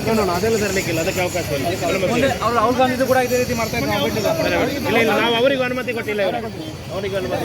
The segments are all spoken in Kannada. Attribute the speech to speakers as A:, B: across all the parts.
A: ಅದೆಲ್ಲ ತರಲಿಕ್ಕಿಲ್ಲ, ಅದಕ್ಕೆ ಅವಕಾಶ ಇಲ್ಲ.
B: ಅವರು ರಾಹುಲ್ ಗಾಂಧಿ ಕೂಡ ಇದೇ ರೀತಿ ಮಾಡ್ತಾ ಇದ್ದಾರೆ.
A: ಇಲ್ಲ ಇಲ್ಲ, ನಾವು ಅವರಿಗೂ ಅನುಮತಿ ಕೊಟ್ಟಿಲ್ಲ. ಇವರು ಅವರಿಗೂ ಅನುಮತಿ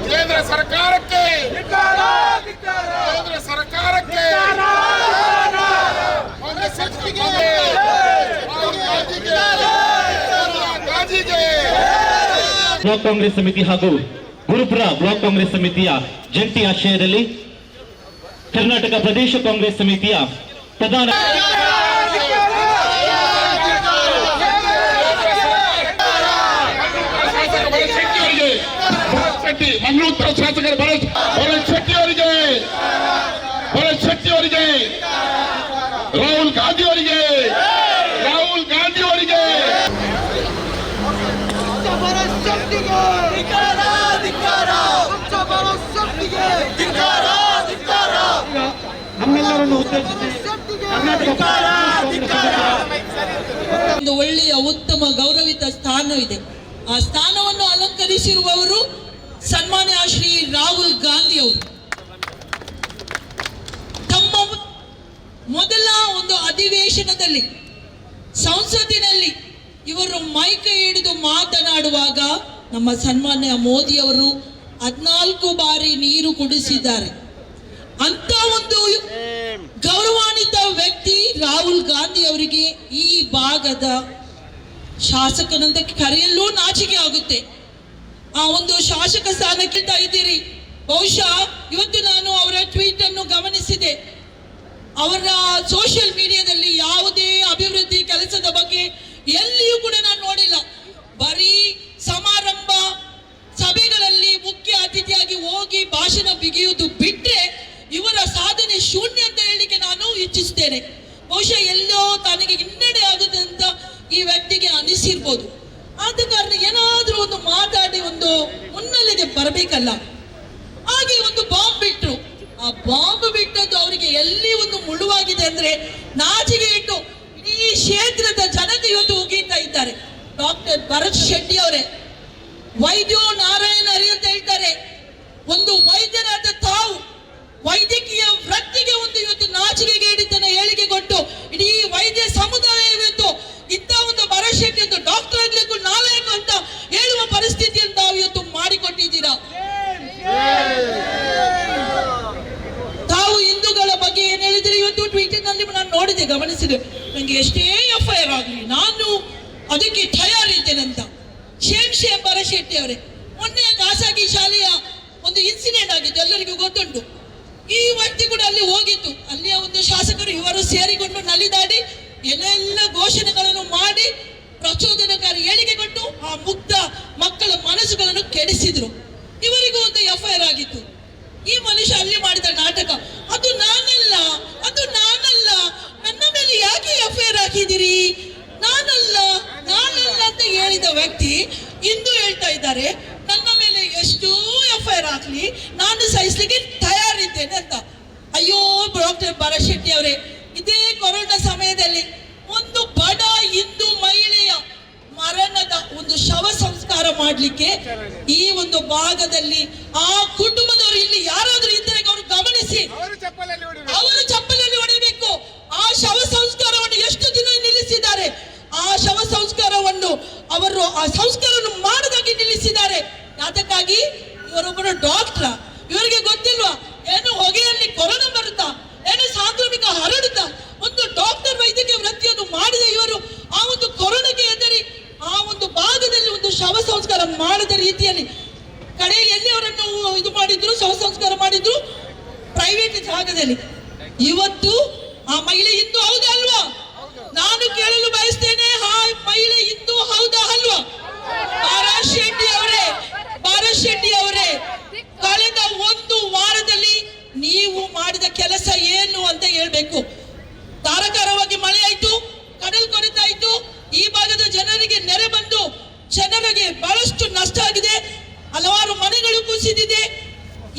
C: ಕೇಂದ್ರ ಸರ್ಕಾರಕ್ಕೆ
D: ಬ್ಲಾಕ್ ಕಾಂಗ್ರೆಸ್ ಸಮಿತಿ ಹಾಗೂ ಗುರುಪುರ ಬ್ಲಾಕ್ ಕಾಂಗ್ರೆಸ್ ಸಮಿತಿಯ ಜಂಟಿ ಆಶ್ರಯದಲ್ಲಿ ಕರ್ನಾಟಕ ಪ್ರದೇಶ ಕಾಂಗ್ರೆಸ್ ಸಮಿತಿಯ ಪ್ರಧಾನ
C: ಮಂಗಳೂರು ಶಾಸಕರು ಭರತ್ ಶೆಟ್ಟಿ ಅವರಿಗೆ, ರಾಹುಲ್ ಗಾಂಧಿ ಅವರಿಗೆ
D: ನಮ್ಮೆಲ್ಲರನ್ನು ಉದ್ದೇಶಿಸಿ
E: ಒಂದು ಒಳ್ಳೆಯ ಉತ್ತಮ ಗೌರವಿತ ಸ್ಥಾನವಿದೆ. ಆ ಸ್ಥಾನವನ್ನು ಅಲಂಕರಿಸಿರುವವರು ಸನ್ಮಾನ್ಯ ಶ್ರೀ ರಾಹುಲ್ ಗಾಂಧಿ ಅವರು. ತಮ್ಮ ಮೊದಲ ಒಂದು ಅಧಿವೇಶನದಲ್ಲಿ ಸಂಸತ್ತಿನಲ್ಲಿ ಇವರು ಮೈಕ ಹಿಡಿದು ಮಾತನಾಡುವಾಗ ನಮ್ಮ ಸನ್ಮಾನ್ಯ ಮೋದಿ ಅವರು 14 ಬಾರಿ ನೀರು ಕುಡಿಸಿದ್ದಾರೆ. ಅಂತ ಒಂದು ಗೌರವಾನ್ವಿತ ವ್ಯಕ್ತಿ ರಾಹುಲ್ ಗಾಂಧಿ ಅವರಿಗೆ ಈ ಭಾಗದ ಶಾಸಕನಂತ ಕರೆಯಲು ನಾಚಿಕೆ ಆಗುತ್ತೆ. ಆ ಒಂದು ಶಾಸಕ ಸ್ಥಾನಕ್ಕೆ ಇದ್ದೀರಿ. ಬಹುಶಃ ಇವತ್ತು ನಾನು ಅವರ ಟ್ವೀಟ್ ಅನ್ನು ಗಮನಿಸಿದೆ. ಅವರ ಸೋಷಿಯಲ್ ಮೀಡಿಯಾದಲ್ಲಿ ಯಾವುದೇ ಅಭಿವೃದ್ಧಿ ಕೆಲಸದ ಬಗ್ಗೆ ಎಲ್ಲಿಯೂ ಕೂಡ ನಾನು ನೋಡಿಲ್ಲ. ಬರೀ ಸಮಾರಂಭ ಸಭೆಗಳಲ್ಲಿ ಮುಖ್ಯ ಅತಿಥಿಯಾಗಿ ಹೋಗಿ ಭಾಷಣ ಬಿಗಿಯುವುದು ಬಿಟ್ಟರೆ ಇವರ ಸಾಧನೆ ಶೂನ್ಯ ಅಂತ ಹೇಳಲಿಕ್ಕೆ ನಾನು ಇಚ್ಛಿಸ್ತೇನೆ. ಬಹುಶಃ ಎಲ್ಲೋ ತನಗೆ ಹಿನ್ನಡೆ ಆಗುತ್ತೆ ಅಂತ ಈ ವ್ಯಕ್ತಿಗೆ ಅನಿಸಿರ್ಬೋದು. ಆದ ಕಾರಣ ಏನಾದ್ರೂ ಒಂದು ಮಾತಾಡಿ ಒಂದು ಮುನ್ನೆಲೆಗೆ ಬರಬೇಕಲ್ಲ. ಹಾಗೆ ಒಂದು ಬಾಂಬ್ ಬಿಟ್ರು. ಆ ಬಾಂಬ್ ಬಿಟ್ಟದ್ದು ಅವರಿಗೆ ಎಲ್ಲಿ ಒಂದು ಮುಳುವಾಗಿದೆ ಅಂದ್ರೆ ನಾಚಿಗೆ ಇಟ್ಟು ಇಡೀ ಕ್ಷೇತ್ರದ ಜನತೆ ಇವತ್ತು ಉಗೀತಾ ಇದ್ದಾರೆ. ಡಾಕ್ಟರ್ ಭರತ್ ಶೆಟ್ಟಿ ಅವರೇ, ವೈದ್ಯೋ ನಾರಾಯಣ ಹರಿ ಅಂತ ಹೇಳ್ತಾರೆ. ಒಂದು ವೈದ್ಯರಾದ ತಾವು ವೈದ್ಯಕೀಯ ವೃತ್ತಿಗೆ ಒಂದು ಇವತ್ತು ನಾಚಿಕೆಗೇಡಿತನ ಹೇಳಿಕೆ ಕೊಟ್ಟು ಇಡೀ ವೈದ್ಯ ಸಮುದಾಯ ಇವತ್ತು ಇಂಥ ಒಂದು ಭರತ್ ಶೆಟ್ಟಿ ಒಂದು ಡಾಕ್ಟರ್ ಆಗ್ಲಿಕ್ಕೂ ನಾಲಾಯಕ ಅಂತ ಹೇಳುವ ಪರಿಸ್ಥಿತಿಯನ್ನು ತಾವು ಇವತ್ತು ಮಾಡಿಕೊಟ್ಟಿದ್ದೀರಾ. ತಾವು ಹಿಂದೂಗಳ ಬಗ್ಗೆ ಏನ್ ಹೇಳಿದ್ರೆ ಇವತ್ತು ಟ್ವೀಟರ್ ನಲ್ಲಿ ನಾನು ನೋಡಿದೆ, ಗಮನಿಸಿದೆ. ನಂಗೆ ಎಷ್ಟೇ FIR ಆಗಲಿ ನಾನು ಅದಕ್ಕೆ ತಯಾರಿದ್ದೇನೆ ಅಂತ. ಶೇಮ್ ಭರತ್ ಶೆಟ್ಟಿ ಅವರೇ, ಮೊನ್ನೆ ಖಾಸಗಿ ಶಾಲೆಯ ಒಂದು ಇನ್ಸಿಡೆಂಟ್ ಆಗಿತ್ತು, ಎಲ್ಲರಿಗೂ ಗೊತ್ತುಂಟು. ಈ ವ್ಯಕ್ತಿ ಕೂಡ ಅಲ್ಲಿ ಹೋಗಿತ್ತು. ಅಲ್ಲಿಯ ಒಂದು ಶಾಸಕರು ಇವರು ಸೇರಿಕೊಂಡು ನಲಿದಾಡಿ ಏನೆಲ್ಲ ಘೋಷಣೆಗಳನ್ನು ಮಾಡಿ ಪ್ರಚೋದನಕಾರಿ ಹೇಳಿಕೆ ಕೊಟ್ಟು ಆ ಮುಗ್ಧ ಮಕ್ಕಳ ಮನಸ್ಸುಗಳನ್ನು ಕೆಡಿಸಿದ್ರು. ಇವರಿಗೂ ಒಂದು FIR ಆಗಿತ್ತು. ಈ ಮನುಷ್ಯ ಅಲ್ಲಿ ಮಾಡಿದ ನಾಟಕ, ಅದು ನಾನಲ್ಲ, ಅದು ನಾನಲ್ಲ, ನನ್ನ ಮೇಲೆ ಯಾಕೆ ಎಫ್ಐಆರ್ ಹಾಕಿದಿರಿ, ನಾನಲ್ಲ ನಾನಲ್ಲ ಅಂತ ಹೇಳಿದ ವ್ಯಕ್ತಿ ಇಂದು ಹೇಳ್ತಾ ಇದ್ದಾರೆ ನನ್ನ ಮೇಲೆ ಎಷ್ಟು ಎಫ್ಐಆರ್ ಹಾಕ್ಲಿ ನಾನು ಸಹಿಸ್ಲಿಕ್ಕೆ ತಯಾರಿದ್ದೇನೆ ಅಂತ. ಅಯ್ಯೋ ಡಾಕ್ಟರ್ ಭರತ್ ಶೆಟ್ಟಿ ಅವರೇ, ಇದೇ ಕೊರೋನಾ ಸಮಯದಲ್ಲಿ ಒಂದು ಬಡ ಹಿಂದೂ ಮಹಿಳೆಯ ಮರಣದ ಒಂದು ಶವ ಸಂಸ್ಕಾರ ಮಾಡಲಿಕ್ಕೆ ಈ ಒಂದು ಭಾಗದಲ್ಲಿ ಆ ಕುಟುಂಬದವರು ಇಲ್ಲಿ ಯಾರಾದ್ರೂ ಇದ್ದರೆ ಅವರು ಗಮನಿಸಿ, ಅವರು ಚಪ್ಪಲಲ್ಲಿ ಹೊಡಿಬೇಕು. ಆ ಶವ ಸಂಸ್ಕಾರವನ್ನು ಎಷ್ಟು ದಿನ ನಿಲ್ಲಿಸಿದ್ದಾರೆ, ಆ ಶವ ಸಂಸ್ಕಾರವನ್ನು ಅವರು ಆ ಸಂಸ್ಕಾರವನ್ನು ಮಾಡದಾಗಿ ನಿಲ್ಲಿಸಿದ್ದಾರೆ. ಅದಕ್ಕಾಗಿ ಇವರೊಬ್ಬರು ಡಾಕ್ಟರ್, ಇವರಿಗೆ ಗೊತ್ತಿಲ್ವಾ ಏನು ಹೊಗೆಯಲ್ಲಿ ಕೊರೋನಾ ಬರುತ್ತಾ, ಏನು ಸಾಂಕ್ರಾಮಿಕ ಹರಡುತ್ತಾ? ಒಂದು ಡಾಕ್ಟರ್ ವೈದ್ಯಕೀಯ ವೃತ್ತಿಯನ್ನು ಮಾಡಿದ ಇವರು ಆ ಒಂದು ಕೊರೋನಾಗೆ ಎದುರಿ ಆ ಒಂದು ಭಾಗದಲ್ಲಿ ಒಂದು ಶವ ಸಂಸ್ಕಾರ ಮಾಡದ ರೀತಿಯಲ್ಲಿ ಕಡೆಯಲ್ಲಿ ಎಲ್ಲಿ ಅವರನ್ನು ಇದು ಮಾಡಿದ್ರು, ಶವ ಸಂಸ್ಕಾರ ಮಾಡಿದ್ರು ಪ್ರೈವೇಟ್ ಜಾಗದಲ್ಲಿ. ಇವತ್ತು ಆ ಮಹಿಳೆ ಹಿಂದೂ ಹೌದಾ ಅಲ್ವಾ? ನಾನು ಕೇಳಲು ಬಯಸ್ತೇನೆ, ಆ ಮಹಿಳೆ ಹಿಂದೂ ಹೌದಾ ಅಲ್ವಾ? ಭರತ್ ಶೆಟ್ಟಿ ಅವರೇ, ಕಳೆದ ಒಂದು ವಾರದಲ್ಲಿ ನೀವು ಮಾಡಿದ ಕೆಲಸ ಏನು ಅಂತ ಹೇಳ್ಬೇಕು. ಧಾರಾಕಾರವಾಗಿ ಮಳೆ ಆಯ್ತು, ಕಡಲ್ ಕೊರೆತ ಆಯ್ತು, ಈ ಭಾಗದ ಜನರಿಗೆ ನೆರೆ ಬಂದು ಜನರಿಗೆ ಬಹಳಷ್ಟು ನಷ್ಟ ಆಗಿದೆ, ಹಲವಾರು ಮನೆಗಳು ಕುಸಿದಿದೆ.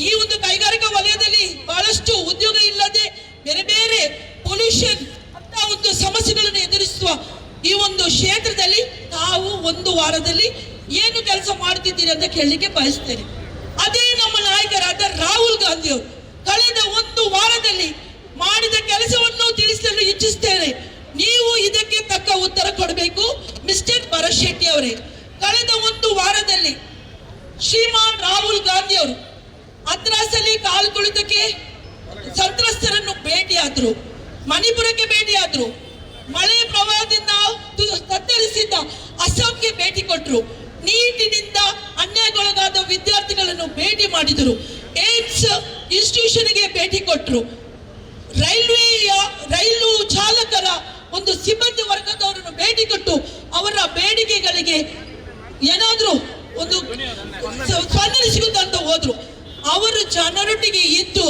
E: ಈ ಒಂದು ಕೈಗಾರಿಕಾ ವಲಯದಲ್ಲಿ ಬಹಳಷ್ಟು ಉದ್ಯೋಗ ಇಲ್ಲದೆ ಬೇರೆ ಬೇರೆ ಪೊಲ್ಯೂಷನ್ ಅಂತ ಒಂದು ಸಮಸ್ಯೆಗಳನ್ನು ಎದುರಿಸುವ ಈ ಒಂದು ಕ್ಷೇತ್ರದಲ್ಲಿ ತಾವು ಒಂದು ವಾರದಲ್ಲಿ ಏನು ಕೆಲಸ ಮಾಡ್ತಿದ್ದೀರಿ ಅಂತ ಕೇಳಲಿಕ್ಕೆ ಬಯಸ್ತೇನೆ. ಅದೇ ನಮ್ಮ ನಾಯಕರಾದ ರಾಹುಲ್ ಗಾಂಧಿ ಅವರು ಕಳೆದ ಒಂದು ವಾರದಲ್ಲಿ ಮಾಡಿದ ಕೆಲಸವನ್ನು ತಿಳಿಸಲು ಇಚ್ಛಿಸ್ತೇನೆ. ನೀವು ಇದಕ್ಕೆ ತಕ್ಕ ಉತ್ತರ ಕೊಡಬೇಕು ಮಿಸ್ಟರ್ ಭರತ್ ಶೆಟ್ಟಿ ಅವರೇ. ಕಳೆದ ಒಂದು ವಾರದಲ್ಲಿ ಶ್ರೀಮಾನ್ ರಾಹುಲ್ ಗಾಂಧಿ ಅವರು ಹತ್ರಾಸಲ್ಲಿ ಕಾಲು ಕುಳಿತಕ್ಕೆ ಸಂತ್ರಸ್ತರನ್ನು ಭೇಟಿಯಾದ್ರು, ಮಣಿಪುರಕ್ಕೆ ಭೇಟಿಯಾದ್ರು, ಮಳೆ ಪ್ರವಾಹದಿಂದ ತತ್ತರಿಸಿದ್ದ ಅಸ್ಸಾಂಗೆ ಭೇಟಿ ಕೊಟ್ಟರು, ನೀಟಿನಿಂದ ಅನ್ಯಾಯಕ್ಕೊಳಗಾದ ವಿದ್ಯಾರ್ಥಿಗಳನ್ನು ಭೇಟಿ ಮಾಡಿದರು, ಏಮ್ಸ್ ಇನ್ಸ್ಟಿಟ್ಯೂಷನ್ಗೆ ಭೇಟಿ ಕೊಟ್ಟರು, ರೈಲು ಚಾಲಕರ ಒಂದು ಸಿಬ್ಬಂದಿ ವರ್ಗದವರನ್ನು ಭೇಟಿ ಕೊಟ್ಟು ಅವರ ಬೇಡಿಕೆಗಳಿಗೆ ಏನಾದ್ರೂ ಒಂದು ಸ್ಪಂದನೆ ಸಿಗುತ್ತೆ ಅಂತ ಹೋದ್ರು. ಅವರು ಜನರೊಟ್ಟಿಗೆ ಇದ್ದು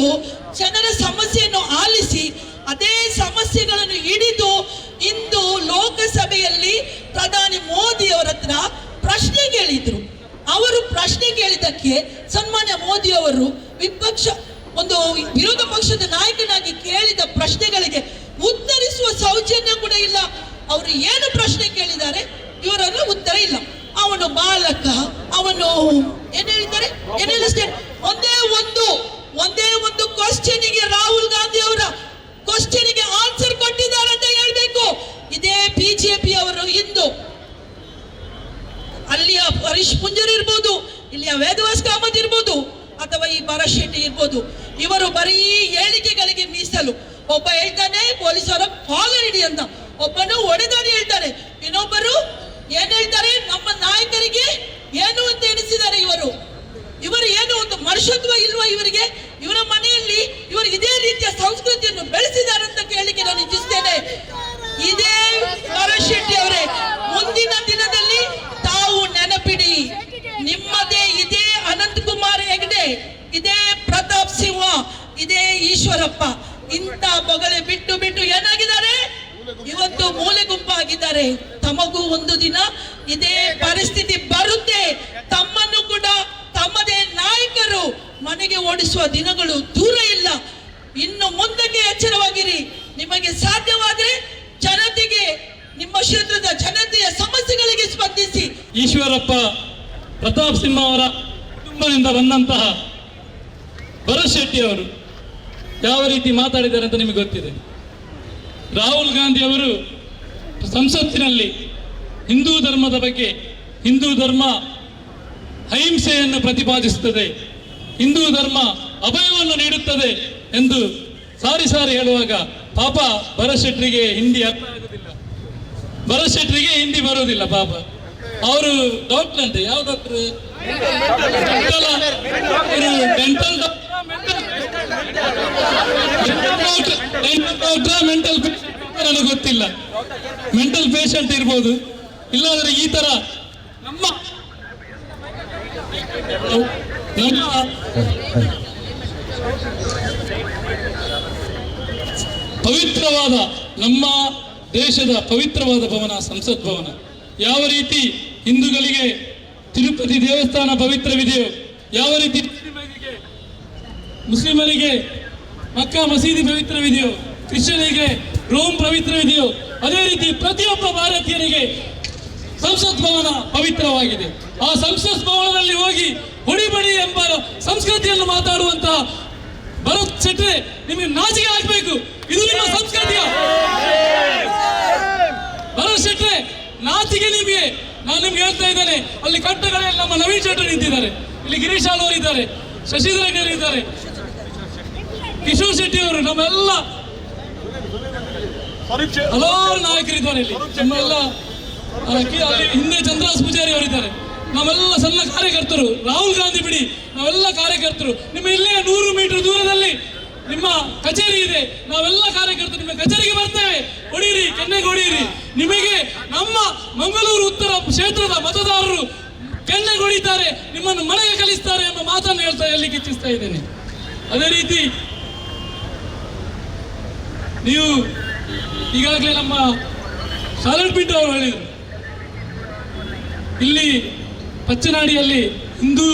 E: ಜನರ ಸಮಸ್ಯೆಯನ್ನು ಆಲಿಸಿ ಅದೇ ಸಮಸ್ಯೆಗಳನ್ನು ಹಿಡಿದು ಇಂದು ಲೋಕಸಭೆಯಲ್ಲಿ ಪ್ರಧಾನಿ ಮೋದಿ ಅವರ ಹತ್ರ ಪ್ರಶ್ನೆ ಕೇಳಿದ್ರು. ಅವರು ಪ್ರಶ್ನೆ ಕೇಳಿದ್ದಕ್ಕೆ ಸನ್ಮಾನ್ಯ ಮೋದಿ ಅವರು ಒಂದು ವಿರೋಧ ಪಕ್ಷದ ನಾಯಕನಾಗಿ ಕೇಳಿದ ಪ್ರಶ್ನೆಗಳಿಗೆ ಉತ್ತರಿಸುವ ಸೌಜನ್ಯ ಕೂಡ ಇಲ್ಲ. ಅವರು ಏನು ಪ್ರಶ್ನೆ ಕೇಳಿದ್ದಾರೆ ಇವರನ್ನ ಉತ್ತರ ಇಲ್ಲ. ಅವನು ಬಾಲಕ, ಅವನು ಏನ್ ಹೇಳಿದ್ದಾರೆ, ಏನೆಲ್ಲ ಒಂದೇ ಒಂದು ಕ್ವಶನ್ಗೆ ರಾಹುಲ್ ಗಾಂಧಿ ಅವರ ಕ್ವಶನ್ಗೆ ಆನ್ಸರ್ ಕೊಟ್ಟಿದ್ದಾರೆ ಅಂತ ಹೇಳ್ಬೇಕು. ಇದೇ ಬಿಜೆಪಿ ಅವರು ಇಂದು ಅಲ್ಲಿಯ ಹರೀಶ್ ಪುಂಜರ್ ಇರ್ಬೋದು, ಇಲ್ಲಿಯ ವೇದವಾಸ್ ಕಾಮತ್ ಇರ್ಬೋದು, ಅಥವಾ ಈ ಭರತ್ ಶೆಟ್ಟಿ ಇರ್ಬೋದು, ಇವರು ಬರೀ ಹೇಳಿಕೆಗಳಿಗೆ ಮೀಸಲು. ಒಬ್ಬ ಹೇಳ್ತಾನೆ ಪೊಲೀಸರ ಕಾಲರ್ ಹಿಡಿ ಅಂತ, ಒಬ್ಬನು ಹೊಡೆದಾಡಿ ಹೇಳ್ತಾರೆ, ಇನ್ನೊಬ್ಬರು ಏನ್ ಹೇಳ್ತಾರೆ ನಮ್ಮ ನಾಯಕರಿಗೆ ಏನು ಅಂತ ಎಣಿಸಿದ್ದಾರೆ. ಇವರು ಏನು ಒಂದು ಮನುಷ್ಯತ್ವ ಇಲ್ವಾ ಇವರಿಗೆ? ಇವರ ಮನೆಯಲ್ಲಿ ಇವರು ಇದೇ ರೀತಿಯ ಸಂಸ್ಕೃತಿಯನ್ನು ಬೆಳೆಸಿದ್ದಾರೆ ಅಂತ ಕೇಳಲಿಕ್ಕೆ ನಾನು ಇಚ್ಛಿಸ್ತೇನೆ. ಇದೇ ಭರತ್ ಶೆಟ್ಟಿ ಅವರೇ, ಮುಂದಿನ ದಿನದಲ್ಲಿ ತಾವು ನೆನಪಿಡಿ, ನಿಮ್ಮದೇ ಇದೇ ಅನಂತ್ ಕುಮಾರ್ ಹೆಗಡೆ, ಇದೇ ಪ್ರತಾಪ್ ಸಿಂಹ, ಇದೇ ಈಶ್ವರಪ್ಪ ಇಂಥ ಬೊಗಳೆ ಬಿಟ್ಟು ಏನಾಗಿದ್ದಾರೆ, ಇವತ್ತು ಮೂಲೆ ಗುಂಪಾಗಿದ್ದಾರೆ. ತಮಗೂ ಒಂದು ದಿನ ಇದೇ ಪರಿಸ್ಥಿತಿ ಬರುತ್ತೆ. ತಮ್ಮನ್ನು ಕೂಡ ತಮ್ಮದೇ ನಾಯಕರು ಮನೆಗೆ ಓಡಿಸುವ ದಿನಗಳು ದೂರ ಇಲ್ಲ. ಇನ್ನು ಮುಂದಕ್ಕೆ ಎಚ್ಚರವಾಗಿರಿ. ನಿಮಗೆ ಸಾಧ್ಯವಾದರೆ ಜನತೆಗೆ, ನಿಮ್ಮ ಕ್ಷೇತ್ರದ ಜನತೆಯ ಸಮಸ್ಯೆಗಳಿಗೆ ಸ್ಪಂದಿಸಿ.
F: ಈಶ್ವರಪ್ಪ, ಪ್ರತಾಪ್ ಸಿಂಹ ಅವರ ಕುಟುಂಬದಿಂದ ಬಂದಂತಹ ಭರತ್ ಶೆಟ್ಟಿ ಅವರು ಯಾವ ರೀತಿ ಮಾತಾಡಿದ್ದಾರೆ ಅಂತ ನಿಮಗೆ ಗೊತ್ತಿದೆ. ರಾಹುಲ್ ಗಾಂಧಿ ಅವರು ಸಂಸತ್ತಿನಲ್ಲಿ ಹಿಂದೂ ಧರ್ಮದ ಬಗ್ಗೆ, ಹಿಂದೂ ಧರ್ಮ ಅಹಿಂಸೆಯನ್ನು ಪ್ರತಿಪಾದಿಸುತ್ತದೆ, ಹಿಂದೂ ಧರ್ಮ ಅಭಯವನ್ನು ನೀಡುತ್ತದೆ ಎಂದು ಸಾರಿ ಹೇಳುವಾಗ ಪಾಪ ಭರತ್ ಶೆಟ್ಟಿಗೆ ಹಿಂದಿ ಅರ್ಥ ಆಗುದಿಲ್ಲ, ಭರತ್ ಶೆಟ್ಟಿಗೆ ಹಿಂದಿ ಬರುವುದಿಲ್ಲ ಪಾಪ. ಅವರು ಡಾಕ್ಟರ್ ಅಂತೆ, ಯಾವ ಡಾಕ್ಟರ್? ಡೆಂಟಲ್ ಡಾಕ್ಟರ್, ಮೆಂಟಲ್ ನನಗೆ ಗೊತ್ತಿಲ್ಲ. ಮೆಂಟಲ್ ಪೇಷಂಟ್ ಇರ್ಬೋದು, ಇಲ್ಲಾಂದ್ರೆ ಈ ತರ ನಮ್ಮ ಪವಿತ್ರವಾದ ನಮ್ಮ ದೇಶದ ಪವಿತ್ರವಾದ ಭವನ ಸಂಸತ್ ಭವನ. ಯಾವ ರೀತಿ ಹಿಂದೂಗಳಿಗೆ ತಿರುಪತಿ ದೇವಸ್ಥಾನ ಪವಿತ್ರವಿದೆಯೋ, ಯಾವ ರೀತಿ ಮುಸ್ಲಿಮರಿಗೆ ಮಕ್ಕಾ ಮಸೀದಿ ಪವಿತ್ರವಿದೆಯೋ, ಕ್ರಿಶ್ಚಿಯನಿಗೆ ರೋಮ್ ಪವಿತ್ರವಿದೆಯೋ, ಅದೇ ರೀತಿ ಪ್ರತಿಯೊಬ್ಬ ಭಾರತೀಯರಿಗೆ ಸಂಸತ್ ಭವನ ಪವಿತ್ರವಾಗಿದೆ. ಆ ಸಂಸತ್ ಭವನದಲ್ಲಿ ಹೋಗಿ ಹೊಡಿಬಡಿ ಎಂಬ ಸಂಸ್ಕೃತಿಯನ್ನು ಮಾತಾಡುವಂತಹ ಭರತ್ ಶೆಟ್ರೆ, ನಿಮಗೆ ನಾಚಿಕೆ ಆಗ್ಬೇಕು. ಇದು ನಿಮ್ಮ ಸಂಸ್ಕೃತಿಯ ಭರತ್ ಶೆಟ್ರೆ, ನಾಚಿಕೆ ನಿಮಗೆ. ನಾನು ನಿಮ್ಗೆ ಹೇಳ್ತಾ ಇದ್ದೇನೆ, ಅಲ್ಲಿ ಕಟ್ಟಗಳಲ್ಲಿ ನಮ್ಮ ನವೀನ್ ಶೆಟ್ಟಿ ನಿಂತಿದ್ದಾರೆ, ಇಲ್ಲಿ ಗಿರೀಶ್ ಆಳ್ವರು ಇದ್ದಾರೆ, ಶಶಿಧರ್ ಇದ್ದಾರೆ, ಕಿಶೋರ್ ಶೆಟ್ಟಿ ಅವರು, ನಮ್ಮೆಲ್ಲ ಹಲವಾರು ನಾಯಕರಿದ್ದಾರೆ ಇಲ್ಲಿ. ನಮ್ಮೆಲ್ಲ ಅಲ್ಲಿ ಹಿಂದೆ ಚಂದ್ರಾಸ್ ಪೂಜಾರಿ ಅವರಿದ್ದಾರೆ. ನಾವೆಲ್ಲ ಸಣ್ಣ ಕಾರ್ಯಕರ್ತರು, ರಾಹುಲ್ ಗಾಂಧಿ ಬಿಡಿ, ನಾವೆಲ್ಲ ಕಾರ್ಯಕರ್ತರು. ನಿಮ್ಮ ಇಲ್ಲೇ 100 ಮೀಟರ್ ದೂರದಲ್ಲಿ ನಿಮ್ಮ ಕಚೇರಿ ಇದೆ. ನಾವೆಲ್ಲ ಕಾರ್ಯಕರ್ತರು ನಿಮ್ಮ ಕಚೇರಿಗೆ ಬರ್ತೇವೆ. ಹೊಡೀರಿ, ಕೆನ್ನೆಗೆ ಹೊಡೀರಿ. ನಿಮಗೆ ನಮ್ಮ ಮಂಗಳೂರು ಉತ್ತರ ಕ್ಷೇತ್ರದ ಮತದಾರರು ಕೆನ್ನೆಗೆ ಹೊಡಿತಾರೆ, ನಿಮ್ಮನ್ನು ಮನೆಗೆ ಕಲಿಸ್ತಾರೆ ಎಂಬ ಮಾತನ್ನು ಹೇಳ್ತಾ ಎಲ್ಲಿಗೆ ಇಚ್ಛಿಸ್ತಾ ಇದ್ದೇನೆ. ಅದೇ ರೀತಿ ನೀವು ಈಗಾಗಲೇ ನಮ್ಮ ಶಾಲೆಟ್ ಪಿಂಟು ಅವರು ಹೇಳಿದರು, ಇಲ್ಲಿ ಪಚ್ಚನಾಡಿಯಲ್ಲಿ ಹಿಂದೂ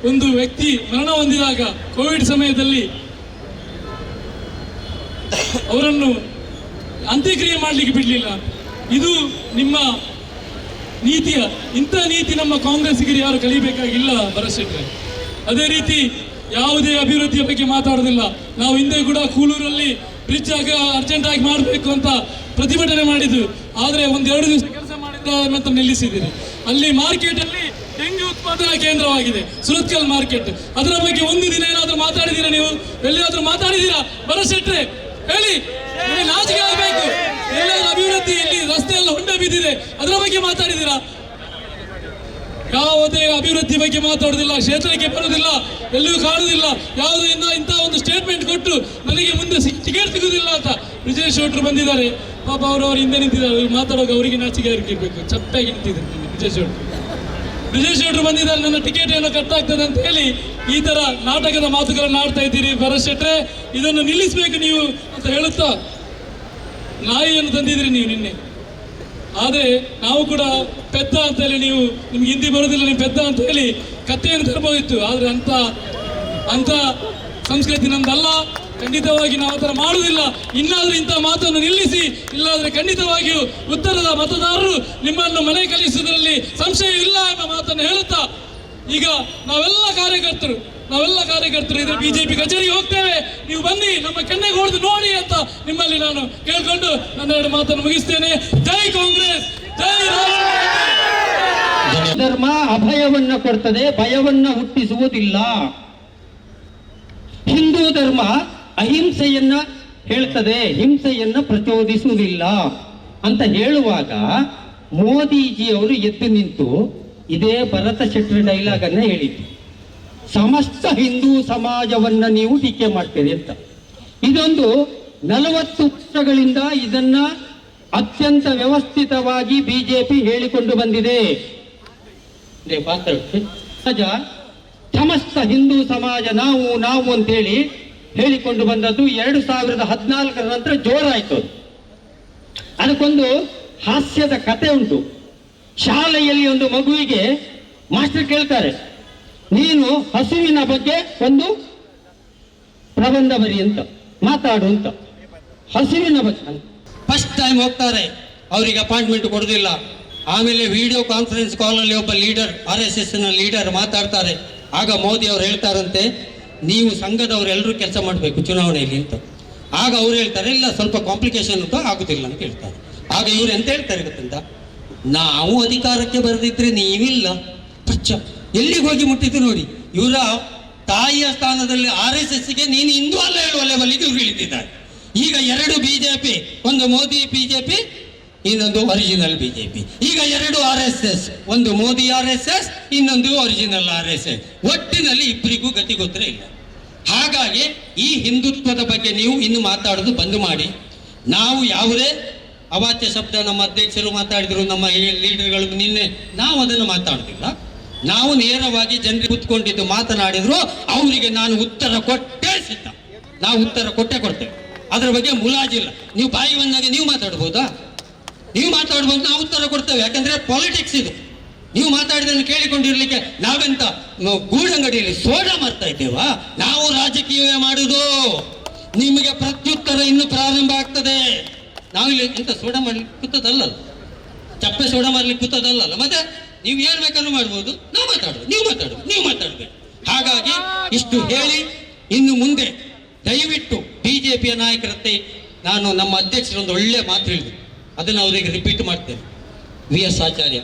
F: ಒಂದು ವ್ಯಕ್ತಿ ಮರಣ ಹೊಂದಿದಾಗ ಕೋವಿಡ್ ಸಮಯದಲ್ಲಿ ಅವರನ್ನು ಅಂತ್ಯಕ್ರಿಯೆ ಮಾಡಲಿಕ್ಕೆ ಬಿಡಲಿಲ್ಲ. ಇದು ನಿಮ್ಮ ನೀತಿಯ ಇಂಥ ನೀತಿ ನಮ್ಮ ಕಾಂಗ್ರೆಸ್ಸಿಗರು ಯಾರು ಕಲಿಬೇಕಾಗಿಲ್ಲ ಭರತ್ ಶೆಟ್ರೆ. ಅದೇ ರೀತಿ ಯಾವುದೇ ಅಭಿವೃದ್ಧಿಯ ಬಗ್ಗೆ ಮಾತಾಡೋದಿಲ್ಲ. ನಾವು ಹಿಂದೆ ಕೂಡ ಕೂಳೂರಲ್ಲಿ ಬ್ರಿಡ್ಜ್ ಅರ್ಜೆಂಟ್ ಆಗಿ ಮಾಡಬೇಕು ಅಂತ ಪ್ರತಿಭಟನೆ ಮಾಡಿದ್ವಿ. ಆದರೆ 1-2 ದಿವಸ ಕೆಲಸ ಮಾಡಿದ ನಂತರ ನಿಲ್ಲಿಸಿದ್ದೀರಿ. ಅಲ್ಲಿ ಮಾರ್ಕೆಟ್ ಅಲ್ಲಿ ಡೆಂಗ್ಯೂ ಉತ್ಪಾದನಾ ಕೇಂದ್ರವಾಗಿದೆ, ಸುರತ್ಕಲ್ ಮಾರ್ಕೆಟ್. ಅದರ ಬಗ್ಗೆ ಒಂದು ದಿನ ಏನಾದರೂ ಮಾತಾಡಿದ್ದೀರಾ? ನೀವು ಎಲ್ಲಿಯಾದ್ರೂ ಮಾತಾಡಿದ್ದೀರಾ? ಭರತ್ ಶೆಟ್ರೆ ಹೇಳಿ, ನಾಚಿಕೆ ಆಗಬೇಕು. ಎಲ್ಲಾದ್ರೂ ಅಭಿವೃದ್ಧಿ, ಇಲ್ಲಿ ರಸ್ತೆ ಎಲ್ಲ ಹೊಂಡ ಬಿದ್ದಿದೆ, ಅದರ ಬಗ್ಗೆ ಮಾತಾಡಿದ್ದೀರಾ? ಯಾವುದೇ ಅಭಿವೃದ್ಧಿ ಬಗ್ಗೆ ಮಾತಾಡುದಿಲ್ಲ, ಕ್ಷೇತ್ರಕ್ಕೆ ಬರುವುದಿಲ್ಲ, ಎಲ್ಲಿಯೂ ಕಾಣುವುದಿಲ್ಲ. ಯಾವುದು ಇಂಥ ಒಂದು ಸ್ಟೇಟ್ಮೆಂಟ್ ಕೊಟ್ಟು ನನಗೆ ಮುಂದೆ ಟಿಕೆಟ್ ಸಿಗುವುದಿಲ್ಲ ಅಂತ ಬ್ರಿಜೇಶ್ ಶೆಟ್ರು ಬಂದಿದ್ದಾರೆ. ಪಾಪ ಅವರು ಹಿಂದೆ ನಿಂತಿದ್ದಾರೆ, ಮಾತಾಡುವಾಗ ಅವರಿಗೆ ನಾಚಿಕೆ ಇರಬೇಕು. ಚಪ್ಪಾಗಿ ನಿಂತಿದ್ದಾರೆ ಬ್ರಿಜೇಶ್ ಶೆಟ್ರು ಬಂದಿದ್ದಾರೆ, ನನ್ನ ಟಿಕೆಟ್ ಏನೋ ಕಟ್ಟಾಗ್ತದೆ ಅಂತ ಹೇಳಿ ಈ ತರ ನಾಟಕದ ಮಾತುಗಳನ್ನು ಆಡ್ತಾ ಇದ್ದೀರಿ. ಭರತ್ ಶೆಟ್ರೆ, ಇದನ್ನು ನಿಲ್ಲಿಸಬೇಕು ನೀವು ಅಂತ ಹೇಳುತ್ತಾ ನಾಯಿಯನ್ನು ತಂದಿದ್ರಿ ನೀವು ನಿನ್ನೆ. ಆದರೆ ನಾವು ಕೂಡ ಪೆದ್ದ ಅಂತ ಹೇಳಿ, ನಿಮ್ಗೆ ಹಿಂದಿ ಬರೋದಿಲ್ಲ, ನೀವು ಪೆದ್ದ ಅಂತ ಹೇಳಿ ಕತ್ತೆಯನ್ನು ತರಬಹುದಿತ್ತು. ಆದರೆ ಅಂತ ಸಂಸ್ಕೃತಿ ನಮ್ದಲ್ಲ. ಖಂಡಿತವಾಗಿ ನಾವು ಆ ಥರ ಮಾಡುವುದಿಲ್ಲ. ಇನ್ನಾದರೂ ಇಂಥ ಮಾತನ್ನು ನಿಲ್ಲಿಸಿ, ಇಲ್ಲಾದರೆ ಖಂಡಿತವಾಗಿಯೂ ಉತ್ತರದ ಮತದಾರರು ನಿಮ್ಮನ್ನು ಮನೆ ಕಲಿಸುವುದರಲ್ಲಿ ಸಂಶಯ ಇಲ್ಲ ಎಂಬ ಮಾತನ್ನು ಹೇಳುತ್ತಾ, ಈಗ ನಾವೆಲ್ಲ ಕಾರ್ಯಕರ್ತರು ಇದ್ರೆ ಬಿಜೆಪಿ ಕಚೇರಿಗೆ ಹೋಗ್ತೇವೆ, ನೀವು ಬನ್ನಿ, ನಮ್ಮ ಕೆನ್ನೆಗೆ ಹೊಡೆದು ನೋಡಿ ಅಂತ ನಿಮ್ಮಲ್ಲಿ ನಾನು ಕೇಳ್ಕೊಂಡು ನನ್ನ 2 ಮಾತನ್ನು ಮುಗಿಸ್ತೇನೆ. ಜೈ ಕಾಂಗ್ರೆಸ್, ಜೈ
G: ಧರ್ಮ ಅಭಯವನ್ನ ಕೊಡ್ತದೆ, ಭಯವನ್ನ ಹುಟ್ಟಿಸುವುದಿಲ್ಲ. ಹಿಂದೂ ಧರ್ಮ ಅಹಿಂಸೆಯನ್ನ ಹೇಳ್ತದೆ, ಹಿಂಸೆಯನ್ನ ಪ್ರಚೋದಿಸುವುದಿಲ್ಲ ಅಂತ ಹೇಳುವಾಗ ಮೋದಿಜಿಯವರು ಎದ್ದು ನಿಂತು ಇದೇ ಭರತ ಶೆಟ್ಟಿ ಡೈಲಾಗ್ ಅನ್ನ ಹೇಳಿದ್ರು, ಸಮಸ್ತ ಹಿಂದೂ ಸಮಾಜವನ್ನ ನೀವು ಟೀಕೆ ಮಾಡ್ತೀರಿ ಅಂತ. ಇದೊಂದು 40 ವರ್ಷಗಳಿಂದ ಇದನ್ನ ಅತ್ಯಂತ ವ್ಯವಸ್ಥಿತವಾಗಿ ಬಿಜೆಪಿ ಹೇಳಿಕೊಂಡು ಬಂದಿದೆ. ಸಮಸ್ತ ಹಿಂದೂ ಸಮಾಜ ನಾವು ಅಂತೇಳಿ ಹೇಳಿಕೊಂಡು ಬಂದದ್ದು 2014 ನಂತರ ಜೋರಾಯಿತು. ಅದಕ್ಕೊಂದು ಹಾಸ್ಯದ ಕತೆ ಉಂಟು. ಶಾಲೆಯಲ್ಲಿ ಒಂದು ಮಗುವಿಗೆ ಮಾಸ್ಟರ್ ಕೇಳ್ತಾರೆ, ನೀನು ಹಸುವಿನ ಬಗ್ಗೆ ಒಂದು ಪ್ರಬಂಧ ಬರಿ ಅಂತ, ಮಾತಾಡು ಅಂತ. ಹಸುವಿನ ಬಗ್ಗೆ ಫಸ್ಟ್ ಟೈಮ್ ಹೋಗ್ತಾರೆ, ಅವರಿಗೆ ಅಪಾಯಿಂಟ್ಮೆಂಟ್ ಕೊಡೋದಿಲ್ಲ. ಆಮೇಲೆ ವಿಡಿಯೋ ಕಾನ್ಫರೆನ್ಸ್ ಕಾಲಲ್ಲಿ ಒಬ್ಬ ಲೀಡರ್, RSS ನ ಲೀಡರ್ ಮಾತಾಡ್ತಾರೆ. ಆಗ ಮೋದಿ ಅವರು ಹೇಳ್ತಾರಂತೆ, ನೀವು ಸಂಘದವರೆಲ್ಲರೂ ಕೆಲಸ ಮಾಡಬೇಕು ಚುನಾವಣೆಯಲ್ಲಿ ಅಂತ. ಆಗ ಅವ್ರು ಹೇಳ್ತಾರೆ, ಇಲ್ಲ ಸ್ವಲ್ಪ ಕಾಂಪ್ಲಿಕೇಶನ್ ಅಂತ ಆಗುದಿಲ್ಲ ಅಂತ ಹೇಳ್ತಾರೆ. ಆಗ ಇವ್ರು ಎಂತ ಹೇಳ್ತಾರೆ ಗೊತ್ತಂತ, ನಾವು ಅಧಿಕಾರಕ್ಕೆ ಬರೆದಿದ್ರೆ ನೀವಿಲ್ಲ, ಪಚ್ಚ ಎಲ್ಲಿಗೆ ಹೋಗಿ ಮುಟ್ಟಿದ್ದು ನೋಡಿ. ಇವರ ತಾಯಿಯ ಸ್ಥಾನದಲ್ಲಿ RSSಗೆ ನೀನು ಹಿಂದೂ ಅಲ್ಲ ಹೇಳುವ ಲೆವೆಲ್ಗೆ ಇವ್ರು ಇಳಿದಿದ್ದಾರೆ. ಈಗ 2 ಬಿಜೆಪಿ, ಒಂದು ಮೋದಿ ಬಿಜೆಪಿ, ಇನ್ನೊಂದು ಒರಿಜಿನಲ್ ಬಿಜೆಪಿ. ಈಗ 2 RSS, ಒಂದು ಮೋದಿ RSS, ಇನ್ನೊಂದು ಒರಿಜಿನಲ್ RSS. ಒಟ್ಟಿನಲ್ಲಿ ಇಬ್ಬರಿಗೂ ಗತಿ ಗೊತ್ತೇ ಇಲ್ಲ. ಹಾಗಾಗಿ ಈ ಹಿಂದುತ್ವದ ಬಗ್ಗೆ ನೀವು ಇನ್ನು ಮಾತಾಡೋದು ಬಂದ್ ಮಾಡಿ. ನಾವು ಯಾವುದೇ ಅವಾಚ್ಯ ಶಬ್ದ ನಮ್ಮ ಅಧ್ಯಕ್ಷರು ಮಾತಾಡಿದ್ರು, ನಮ್ಮ ಲೀಡರ್ಗಳು ನಿನ್ನೆ, ನಾವು ಅದನ್ನು ಮಾತಾಡೋದಿಲ್ಲ. ನಾವು ನೇರವಾಗಿ ಜನರಿಗೆ ಕೂತ್ಕೊಂಡಿದ್ದು ಮಾತನಾಡಿದ್ರು ಅವರಿಗೆ ನಾನು ಉತ್ತರ ಕೊಟ್ಟೇ ಸಿದ್ಧ. ನಾವು ಉತ್ತರ ಕೊಟ್ಟೇ ಕೊಡ್ತೇವೆ. ಅದರ ಬಗ್ಗೆ ಮುಲಾಜಿಲ್ಲ. ನೀವು ಬಾಯಿ ಬಂದಾಗ ನೀವು ಮಾತಾಡ್ಬೋದಾ? ನೀವು ಮಾತಾಡ್ಬೋದು, ನಾವು ಉತ್ತರ ಕೊಡ್ತೇವೆ. ಯಾಕಂದ್ರೆ ಪಾಲಿಟಿಕ್ಸ್ ಇದು. ನೀವು ಮಾತಾಡಿದನ್ನು ಕೇಳಿಕೊಂಡಿರ್ಲಿಕ್ಕೆ ನಾವೆಂತ ಗೂಡಂಗಡಿಯಲ್ಲಿ ಸೋಡಾ ಮಾಡ್ತಾ ಇದ್ದೇವಾ? ನಾವು ರಾಜಕೀಯ ಮಾಡುದು. ನಿಮಗೆ ಪ್ರತ್ಯುತ್ತರ ಇನ್ನು ಪ್ರಾರಂಭ ಆಗ್ತದೆ. ನಾವಿಲ್ಲಿ ಎಂತ ಸೋಡಾ ಮಾಡ್ಲಿಕ್ಕೆ ಕೂತದಲ್ಲ, ಚಪ್ಪೆ ಸೋಡಾ ಮಾಡ್ಲಿಕ್ಕೆ ಕೂತದಲ್ಲ. ಮತ್ತೆ ನೀವು ಏನ್ ಬೇಕಾದ್ರೂ ಮಾಡ್ಬೋದು, ನಾವು ಮಾತಾಡುದು, ನೀವು ಮಾತಾಡ್ಬೇಕು. ಹಾಗಾಗಿ ಇಷ್ಟು ಹೇಳಿ ಇನ್ನು ಮುಂದೆ ದಯವಿಟ್ಟು ಬಿಜೆಪಿಯ ನಾಯಕರತ್ತೆ ನಾನು ನಮ್ಮ ಅಧ್ಯಕ್ಷರೊಂದು ಒಳ್ಳೆ ಮಾತು ಹೇಳಿದೆ, ಅದನ್ನು ಅವರಿಗೆ ರಿಪೀಟ್ ಮಾಡ್ತೇನೆ. ವಿ ಎಸ್ ಆಚಾರ್ಯ